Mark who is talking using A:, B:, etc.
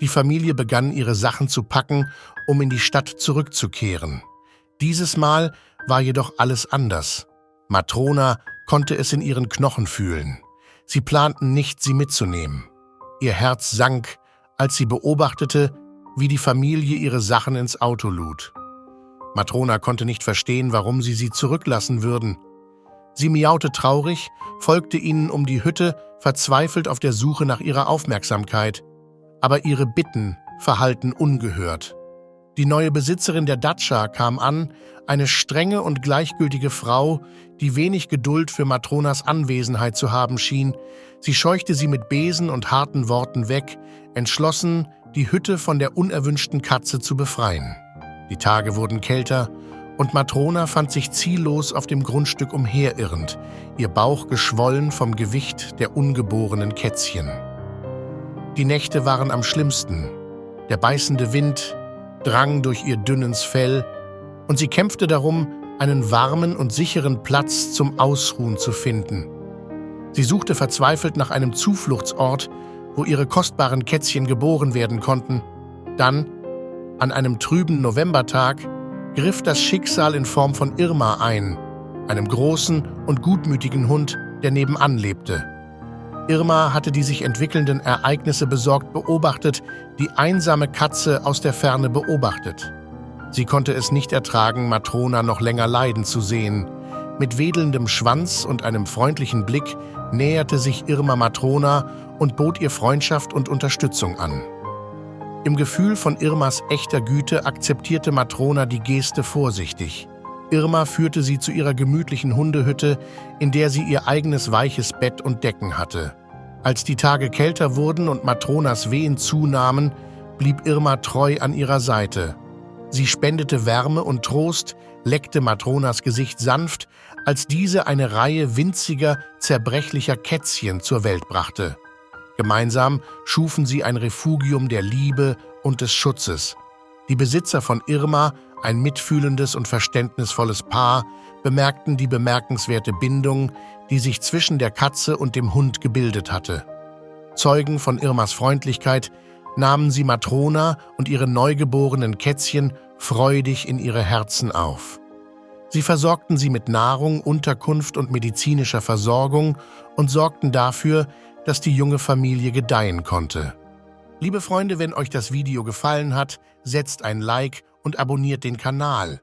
A: Die Familie begann, ihre Sachen zu packen, um in die Stadt zurückzukehren. Dieses Mal war jedoch alles anders. Matrona konnte es in ihren Knochen fühlen. Sie planten nicht, sie mitzunehmen. Ihr Herz sank, als sie beobachtete, wie die Familie ihre Sachen ins Auto lud. Matrona konnte nicht verstehen, warum sie zurücklassen würden. Sie miaute traurig, folgte ihnen um die Hütte, verzweifelt auf der Suche nach ihrer Aufmerksamkeit. Aber ihre Bitten verhallten ungehört. Die neue Besitzerin der Datscha kam an, eine strenge und gleichgültige Frau, die wenig Geduld für Matronas Anwesenheit zu haben schien. Sie scheuchte sie mit Besen und harten Worten weg, entschlossen, die Hütte von der unerwünschten Katze zu befreien. Die Tage wurden kälter und Matrona fand sich ziellos auf dem Grundstück umherirrend, ihr Bauch geschwollen vom Gewicht der ungeborenen Kätzchen. Die Nächte waren am schlimmsten. Der beißende Wind drang durch ihr dünnes Fell und sie kämpfte darum, einen warmen und sicheren Platz zum Ausruhen zu finden. Sie suchte verzweifelt nach einem Zufluchtsort, wo ihre kostbaren Kätzchen geboren werden konnten. Dann, an einem trüben Novembertag, griff das Schicksal in Form von Irma ein, einem großen und gutmütigen Hund, der nebenan lebte. Irma hatte die sich entwickelnden Ereignisse besorgt beobachtet, die einsame Katze aus der Ferne beobachtet. Sie konnte es nicht ertragen, Matrona noch länger leiden zu sehen. Mit wedelndem Schwanz und einem freundlichen Blick näherte sich Irma Matrona und bot ihr Freundschaft und Unterstützung an. Im Gefühl von Irmas echter Güte akzeptierte Matrona die Geste vorsichtig. Irma führte sie zu ihrer gemütlichen Hundehütte, in der sie ihr eigenes weiches Bett und Decken hatte. Als die Tage kälter wurden und Matronas Wehen zunahmen, blieb Irma treu an ihrer Seite. Sie spendete Wärme und Trost, leckte Matronas Gesicht sanft, als diese eine Reihe winziger, zerbrechlicher Kätzchen zur Welt brachte. Gemeinsam schufen sie ein Refugium der Liebe und des Schutzes. Die Besitzer von Irma, ein mitfühlendes und verständnisvolles Paar, bemerkten die bemerkenswerte Bindung, die sich zwischen der Katze und dem Hund gebildet hatte. Zeugen von Irmas Freundlichkeit nahmen sie Matrona und ihre neugeborenen Kätzchen freudig in ihre Herzen auf. Sie versorgten sie mit Nahrung, Unterkunft und medizinischer Versorgung und sorgten dafür, dass die junge Familie gedeihen konnte. Liebe Freunde, wenn euch das Video gefallen hat, setzt ein Like und abonniert den Kanal.